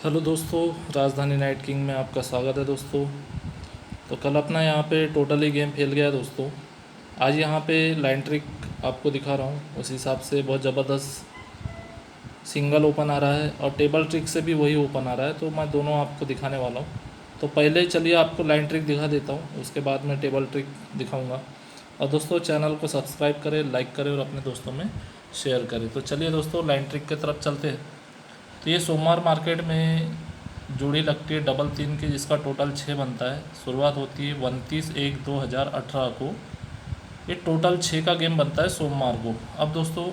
Hello दोस्तों, राजधानी night king में आपका स्वागत है दोस्तों। तो कल अपना यहाँ पे टोटली गेम फेल गया दोस्तों। आज यहाँ पे लाइन ट्रिक आपको दिखा रहा हूँ, उस हिसाब से बहुत ज़बरदस्त सिंगल ओपन आ रहा है और टेबल ट्रिक से भी वही ओपन आ रहा है, तो मैं दोनों आपको दिखाने वाला हूँ। तो पहले चलिए आपको लाइन ट्रिक दिखा देता हूँ, उसके बाद मैं टेबल ट्रिक दिखाऊँगा। और दोस्तों चैनल को सब्सक्राइब करें, लाइक करें और अपने दोस्तों में शेयर करें। तो चलिए दोस्तों लाइन ट्रिक की तरफ चलते हैं। तो ये सोमवार मार्केट में जोड़ी लगती है डबल 3 की, जिसका टोटल 6 बनता है। शुरुआत होती है 29/1/2018 को। ये टोटल 6 का गेम बनता है सोमवार को। अब दोस्तों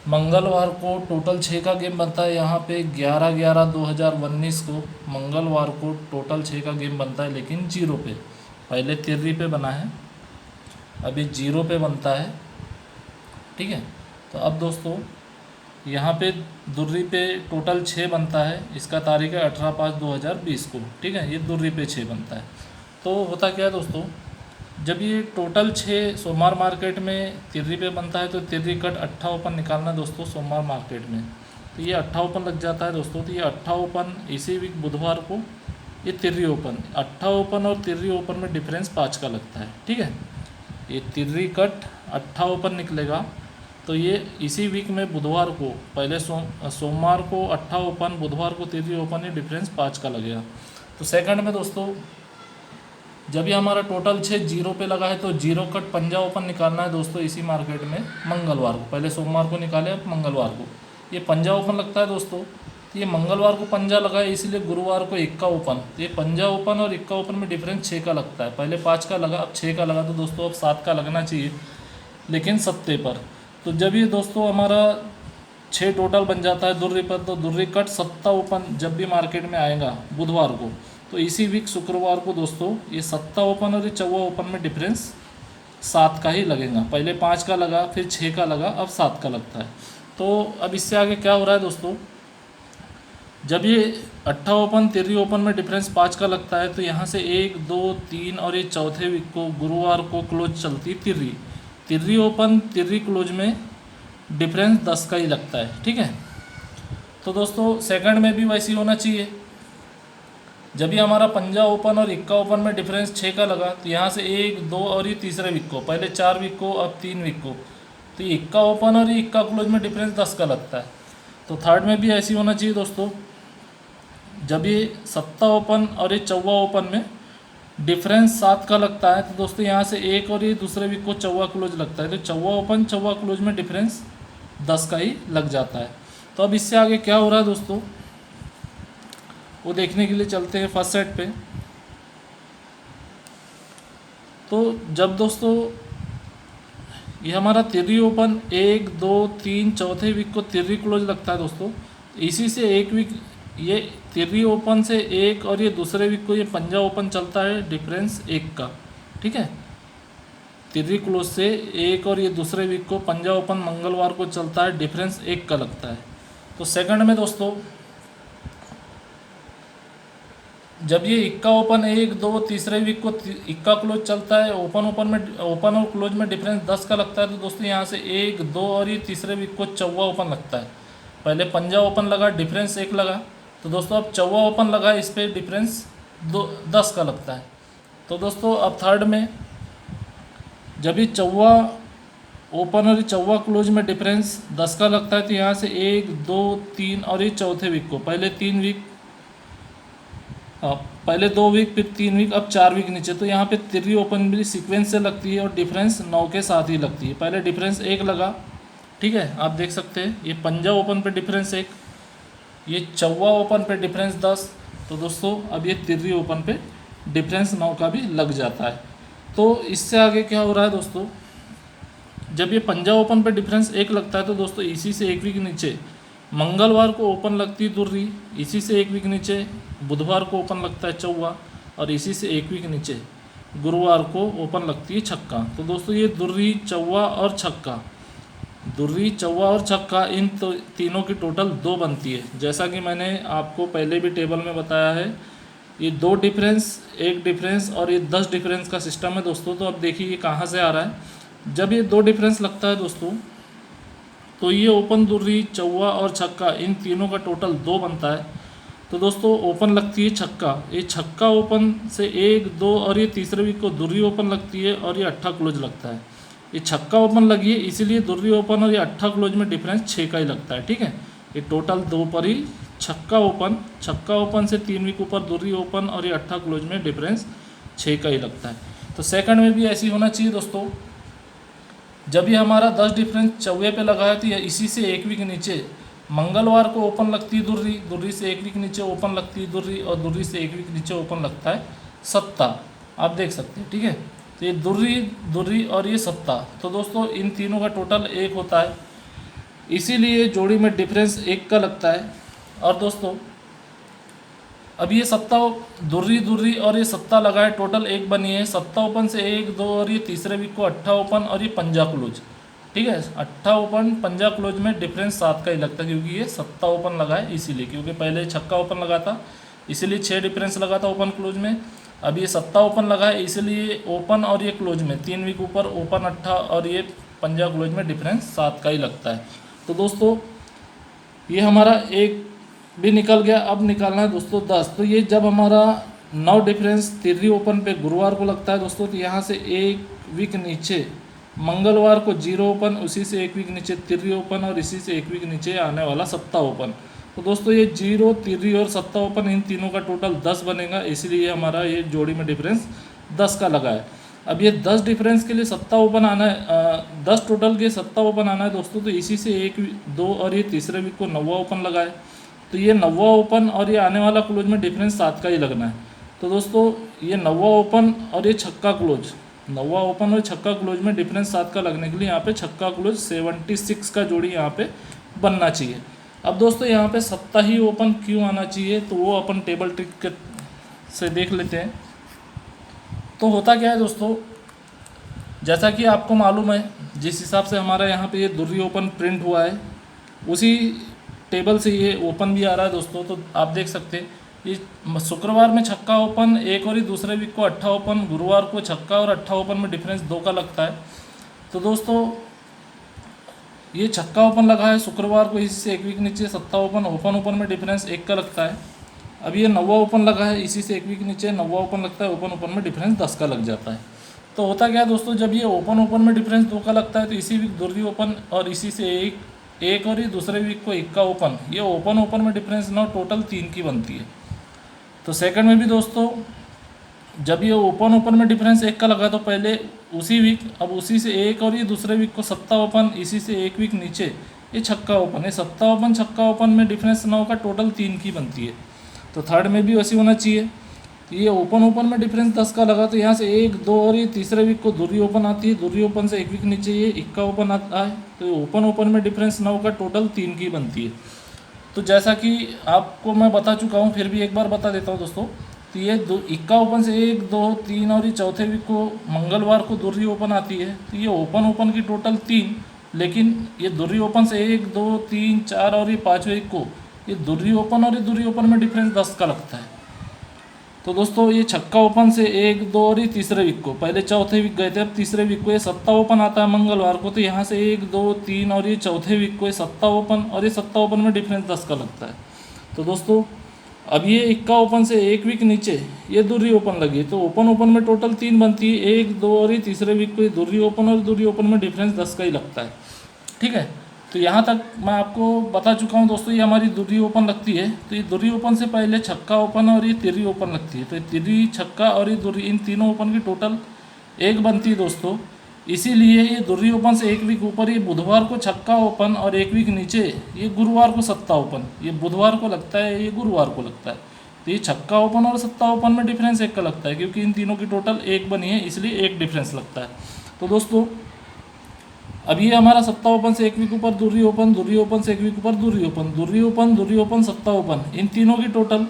मंगलवार को टोटल 6 का गेम बनता है यहाँ पे 11/11/2019 को। मंगलवार को टोटल 6 का गेम बनता है, लेकिन जीरो पे। पहले तिर्री पे बना है, अभी जीरो पे बनता है। ठीक है। तो अब दोस्तों यहाँ पे दुर्री पे टोटल 6 बनता है, इसका तारीख है 18/5/2020 को। ठीक है, ये दुर्री पे 6 बनता है। तो होता क्या है दोस्तों, जब ये टोटल 6 सोमवार मार्केट में तिर्री पे बनता है, तो तिर्री कट 8 ओपन निकालना है दोस्तों सोमवार मार्केट में। तो ये 8 ओपन लग जाता है दोस्तों। तो ये 8 ओपन इसी वीक बुधवार को, ये तिर्री ओपन 8 ओपन और तिर्री ओपन में डिफरेंस 5 का लगता है। ठीक है, ये तिर्री कट 8 ओपन निकलेगा। तो ये इसी वीक में बुधवार को, पहले सोमवार को 8 ओपन, बुधवार को तिर्री ओपन, ये डिफरेंस 5 का लगेगा। तो सेकंड में दोस्तों जब ये हमारा टोटल 6 जीरो पे लगा है, तो जीरो कट पंजा ओपन निकालना है दोस्तों इसी मार्केट में मंगलवार को। पहले सोमवार को निकाले, अब मंगलवार को ये पंजा ओपन लगता है दोस्तों। तो ये मंगलवार को पंजा लगा है, इसीलिए गुरुवार को इक्का ओपन। तो ये पंजा ओपन और इक्का ओपन में डिफरेंस 6 का लगता है। पहले 5 का लगा, अब 6 का लगा। तो दोस्तों अब 7 का लगना चाहिए, लेकिन सत्ते पर। तो जब ये दोस्तों हमारा 6 टोटल बन जाता है दुर्री पर, तो दुर्री कट सत्ता ओपन जब भी मार्केट में आएगा बुधवार को, तो इसी वीक शुक्रवार को दोस्तों ये सत्ता ओपन और ये चौवा ओपन में डिफरेंस 7 का ही लगेगा। पहले 5 का लगा, फिर 6 का लगा, अब 7 का लगता है। तो अब इससे आगे क्या हो रहा है दोस्तों, जब ये 8 ओपन तिर्री ओपन में डिफरेंस 5 का लगता है, तो यहाँ से 1 2 3 और ये चौथे वीक को गुरुवार को क्लोज चलती तिर्री। तिर्री ओपन तिर्री क्लोज में डिफरेंस 10 का ही लगता है। ठीक है। तो दोस्तों सेकंड में भी वैसे ही होना चाहिए। जब ये हमारा पंजा ओपन और इक्का ओपन में डिफरेंस 6 का लगा, तो यहाँ से 1 2 और ये तीसरे वीक को, पहले 4 वीक को, अब 3 वीक को, तो ये इक्का ओपन और ये इक्का क्लोज में डिफरेंस 10 का लगता है। तो थर्ड में भी ऐसी होना चाहिए दोस्तों। जब ये सत्ता ओपन और ये चौवा ओपन में डिफरेंस 7 का लगता है, तो दोस्तों यहाँ से 1 और ये दूसरे वीक को चौवा क्लोज लगता है, तो चौवा ओपन चौवा क्लोज में डिफरेंस 10 का ही लग जाता है। तो अब इससे आगे क्या हो रहा है दोस्तों, वो देखने के लिए चलते हैं फर्स्ट सेट पे। तो जब दोस्तों ये हमारा तिर्री ओपन 1 2 3 चौथे वीक को तिर्री क्लोज लगता है दोस्तों, इसी से एक वीक ये तिर्री ओपन से 1 और ये दूसरे वीक को ये पंजा ओपन चलता है डिफरेंस 1 का। ठीक है, तिर्री क्लोज से 1 और ये दूसरे वीक को पंजा ओपन मंगलवार को चलता है, डिफरेंस 1 का लगता है। तो सेकंड में दोस्तों जब ये इक्का ओपन 1 2 तीसरे वीक को इक्का क्लोज चलता है, ओपन और क्लोज में डिफरेंस 10 का लगता है, तो दोस्तों यहाँ से 1 2 और ये तीसरे वीक को चौवा ओपन लगता है। पहले पंजा ओपन लगा, डिफरेंस 1 लगा, तो दोस्तों अब चौवा ओपन लगा, इस पर डिफरेंस 10 का लगता है। तो दोस्तों अब थर्ड में जब ये चौवा ओपन और ये चौवा क्लोज में डिफरेंस 10 का लगता है, तो यहाँ से 1 2 3 और ये चौथे वीक को, पहले 2 वीक, फिर 3 वीक, अब 4 वीक नीचे, तो यहाँ पे तिर्री ओपन भी सीक्वेंस से लगती है और डिफरेंस 9 के साथ ही लगती है। पहले डिफरेंस 1 लगा, ठीक है, आप देख सकते हैं ये पंजा ओपन पे डिफरेंस 1, ये चौवा ओपन पे डिफरेंस 10। तो दोस्तों अब ये तिर्री ओपन पे डिफरेंस 9 का भी लग जाता है। तो इससे आगे क्या हो रहा है दोस्तों, जब ये पंजा ओपन पे डिफरेंस 1 लगता है, तो दोस्तों इसी से एक वीक नीचे मंगलवार को ओपन लगती है दुर्री, इसी से एक वीक नीचे बुधवार को ओपन लगता है चौवा, और इसी से एक वीक नीचे गुरुवार को ओपन लगती है छक्का। तो दोस्तों ये दुर्री चौवा और छक्का, दुर्री चौवा और छक्का, इन तो तीनों की टोटल 2 बनती है। जैसा कि मैंने आपको पहले भी टेबल में बताया है, ये 2 डिफरेंस 1 डिफरेंस और ये 10 डिफरेंस का सिस्टम है दोस्तों। तो अब देखिए ये कहाँ से आ रहा है, जब ये 2 डिफरेंस लगता है दोस्तों, तो ये ओपन दुर्री चौवा और छक्का इन तीनों का टोटल 2 बनता है। तो दोस्तों ओपन लगती है छक्का, ये छक्का ओपन से 1 2 और ये तीसरे वीक को दुर्री ओपन लगती है और ये अट्ठा क्लोज लगता है। ये छक्का ओपन लगी है इसीलिए दुर्री ओपन और ये अट्ठा क्लोज में डिफरेंस 6 का ही लगता है। ठीक है, ये टोटल 2 पर ही छक्का ओपन से 3 वीक ऊपर दुर्री ओपन और ये अट्ठा क्लोज में डिफरेंस 6 का ही लगता है। तो सेकंड में भी ऐसी होना चाहिए दोस्तों। जब ये हमारा 10 डिफरेंस चौवे पे लगा है तो इसी से 1 वीक नीचे मंगलवार को ओपन लगती है दुर्री से 1 वीक नीचे ओपन लगती है दुर्री, और दुर्री से 1 वीक नीचे ओपन लगता है सत्ता। आप देख सकते हैं। ठीक है, तो ये दुर्री और ये सत्ता, तो दोस्तों इन तीनों का टोटल 1 होता है, इसीलिए जोड़ी में डिफरेंस 1 का लगता है। और दोस्तों अब ये सत्ता दुर्री और ये सत्ता लगा है, टोटल 1 बनी है। सत्ता ओपन से 1 2 और ये तीसरे वीक को अट्ठा ओपन और ये पंजा क्लोज। ठीक है, अट्ठा ओपन पंजा क्लोज में डिफरेंस 7 का ही लगता है, क्योंकि ये सत्ता ओपन लगा है इसीलिए, क्योंकि पहले छक्का ओपन लगा था इसीलिए 6 डिफरेंस लगा था ओपन क्लोज में। अब ये सत्ता ओपन लगा है इसलिए ओपन और ये क्लोज में 3 वीक ऊपर ओपन अट्ठा और ये पंजा क्लोज में डिफरेंस 7 का ही लगता है। तो दोस्तों ये हमारा 1 भी निकल गया। अब निकालना है दोस्तों 10। तो ये जब हमारा 9 डिफरेंस तिर्री ओपन पे गुरुवार को लगता है दोस्तों, तो यहाँ से 1 वीक नीचे मंगलवार को 0 ओपन, उसी से 1 वीक नीचे तिर्री ओपन और इसी से 1 वीक नीचे आने वाला सत्ता ओपन। तो दोस्तों ये 0 तिर्री और सत्ता ओपन इन तीनों का टोटल 10 बनेगा, इसलिए हमारा ये जोड़ी में डिफरेंस 10 का लगा है। अब ये 10 डिफरेंस के लिए सत्ता ओपन आना है, 10 टोटल के सत्ता ओपन आना है दोस्तों, तो इसी से 1 2 और ये तीसरे वीक को 9वां ओपन लगा है, तो ये 9वां ओपन और ये आने वाला क्लोज में डिफरेंस 7 का ही लगना है। तो दोस्तों ये 9वां ओपन और ये छक्का क्लोज, 9वां ओपन और छक्का क्लोज में डिफरेंस 7 का लगने के लिए यहाँ पे छक्का क्लोज 76 का जोड़ी यहाँ पे बनना चाहिए। अब दोस्तों यहाँ पे सत्ता ही ओपन क्यों आना चाहिए, तो वो अपन टेबल ट्रिक से देख लेते हैं। तो होता क्या है दोस्तों, जैसा कि आपको मालूम है जिस हिसाब से हमारा यहाँ पे ये दुर्री ओपन प्रिंट हुआ है उसी टेबल से ये ओपन भी आ रहा है दोस्तों। तो आप देख सकते हैं ये शुक्रवार में छक्का ओपन 1 और ही दूसरे वीक को अट्ठा ओपन, गुरुवार को छक्का और अट्ठा ओपन में डिफरेंस 2 का लगता है। तो दोस्तों ये छक्का ओपन लगा है शुक्रवार को, इसी से 1 वीक नीचे सत्ता ओपन में डिफरेंस 1 का लगता है। अब ये 9वां ओपन लगा है, इसी से 1 वीक नीचे 9वां ओपन लगता है, ओपन में डिफरेंस 10 का लग जाता है। तो होता क्या है दोस्तों, जब ये ओपन में डिफरेंस 2 का लगता है तो इसी वीक दुर्री ओपन और इसी से एक और ये दूसरे वीक को 1 का ओपन, ये ओपन में डिफरेंस ना टोटल 3 की बनती है। तो सेकंड में भी दोस्तों जब ये ओपन में डिफरेंस 1 का लगा तो पहले उसी वीक, अब उसी से 1 और ये दूसरे वीक को सत्ता ओपन, इसी से 1 वीक नीचे ये छक्का ओपन, ये सत्ता ओपन छक्का ओपन में डिफरेंस 9 का टोटल 3 की बनती है। तो थर्ड में भी वैसी होना चाहिए। ये ओपन में डिफरेंस 10 का लगा तो यहाँ से 1 2 और ये तीसरे वीक को दुर्री ओपन आती है, दुर्री ओपन से 1 वीक नीचे ये इक्का ओपन आता है, तो ये ओपन में डिफरेंस 9 का टोटल 3 की बनती है। तो जैसा कि आपको मैं बता चुका हूँ, फिर भी एक बार बता देता हूँ दोस्तों। तो ये इक्का ओपन से 1 2 3 और ये चौथे वीक को मंगलवार को दुर्री ओपन आती है, तो ये ओपन की टोटल 3, लेकिन ये दुर्री ओपन से 1 2 3 4 और ये 5वें वीक को ये दुर्री ओपन और ये दुर्री ओपन में डिफरेंस 10 का लगता है। तो दोस्तों ये छक्का ओपन से 1 2 और ये तीसरे वीक को, पहले चौथे वीक गए थे, अब तीसरे वीक को ये सत्ता ओपन आता है मंगलवार को, तो यहाँ से 1 2 3 और ये चौथे वीक को ये सत्ता ओपन और ये सत्ता ओपन में डिफरेंस 10 का लगता है। तो दोस्तों अब ये इक्का ओपन से 1 वीक नीचे ये दुर्री ओपन लगी, तो ओपन में टोटल 3 बनती है, 1 2 और ये तीसरे वीक को ये दुर्री ओपन और दुर्री ओपन में डिफरेंस 10 का ही लगता है। ठीक है, तो यहाँ तक मैं आपको बता चुका हूँ दोस्तों। ये हमारी दुर्री ओपन लगती है, तो ये दुर्री ओपन से पहले छक्का ओपन और ये तिर्री ओपन लगती है, तो ये तिर्री छक्का और ये दुर्री इन तीनों ओपन की टोटल 1 बनती है दोस्तों। इसीलिए ये दुर्री ओपन से 1 वीक ऊपर ये बुधवार को छक्का ओपन और 1 वीक नीचे ये गुरुवार को सत्ता ओपन, ये बुधवार को लगता है, ये गुरुवार को लगता है। तो ये छक्का ओपन और सत्ता ओपन में डिफरेंस 1 का लगता है, क्योंकि इन तीनों की टोटल 1 बनी है, इसलिए 1 डिफरेंस लगता है। तो दोस्तों अब ये हमारा सत्ता ओपन से 1 वीक ऊपर दुर्री ओपन से 1 वीक ऊपर दुर्री ओपन सत्ता ओपन, इन तीनों की टोटल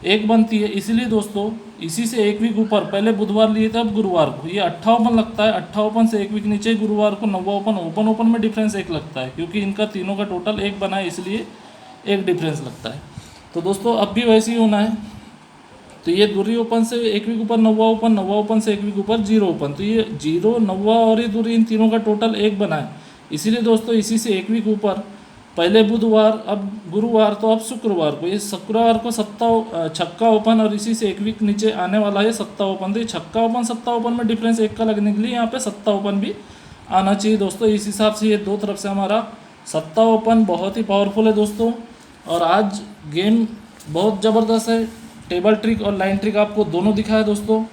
1 बनती है। इसीलिए दोस्तों इसी से 1 वीक ऊपर पहले बुधवार लिए थे, अब गुरुवार को ये अट्ठा ओपन लगता है, अट्ठा ओपन से 1 वीक नीचे गुरुवार को 9वां ओपन में डिफरेंस 1 लगता है, क्योंकि इनका तीनों का टोटल 1 बना है, इसलिए 1 डिफरेंस लगता है। तो दोस्तों अब भी वैसे ही होना है। तो ये दुर्री ओपन से 1 वीक ऊपर 9वां ओपन से 1 वीक ऊपर 0 ओपन, तो ये 0 9वां और ये दुर्री इन तीनों का टोटल 1 बना है। इसीलिए दोस्तों इसी से 1 वीक ऊपर पहले बुधवार, अब गुरुवार, तो अब शुक्रवार को, ये शुक्रवार को छक्का ओपन, और इसी से एक वीक नीचे आने वाला है सत्ता ओपन। तो ये छक्का ओपन सत्ता ओपन में डिफरेंस एक का लगने के लिए यहाँ पे सत्ता ओपन भी आना चाहिए दोस्तों। इस हिसाब से ये दो तरफ से हमारा सत्ता ओपन बहुत ही पावरफुल है दोस्तों। और आज गेम बहुत ज़बरदस्त है, टेबल ट्रिक और लाइन ट्रिक आपको दोनों दिखाया दोस्तों।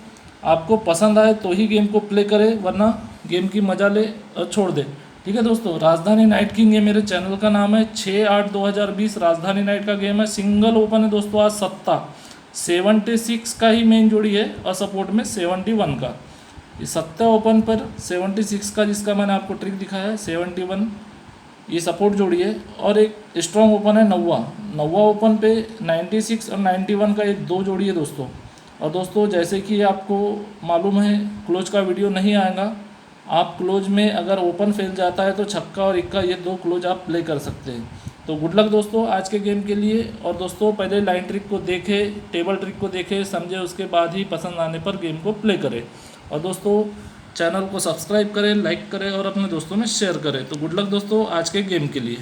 आपको पसंद आए तो ही गेम को प्ले करें, वरना गेम की मजा ले और छोड़ दे। ठीक है दोस्तों, राजधानी नाइट किंग ये मेरे चैनल का नाम है। 6/8/2020 राजधानी नाइट का गेम है। सिंगल ओपन है दोस्तों आज सत्ता 76 का ही मेन जोड़ी है और सपोर्ट में 71 का। इस सत्ता ओपन पर 76 का जिसका मैंने आपको ट्रिक दिखाया है, 71 ये सपोर्ट जोड़ी है। और एक स्ट्रॉन्ग ओपन है नौवा ओपन पे 96 और 91 का एक दो जोड़ी है दोस्तों। और दोस्तों जैसे कि आपको मालूम है क्लोज का वीडियो नहीं आएगा, आप क्लोज में अगर ओपन फेल जाता है तो छक्का और इक्का ये दो क्लोज आप प्ले कर सकते हैं। तो गुड लक दोस्तों आज के गेम के लिए। और दोस्तों पहले लाइन ट्रिक को देखें, टेबल ट्रिक को देखें, समझे, उसके बाद ही पसंद आने पर गेम को प्ले करें। और दोस्तों चैनल को सब्सक्राइब करें, लाइक करें और अपने दोस्तों में शेयर करें। तो गुड लक दोस्तों आज के गेम के लिए।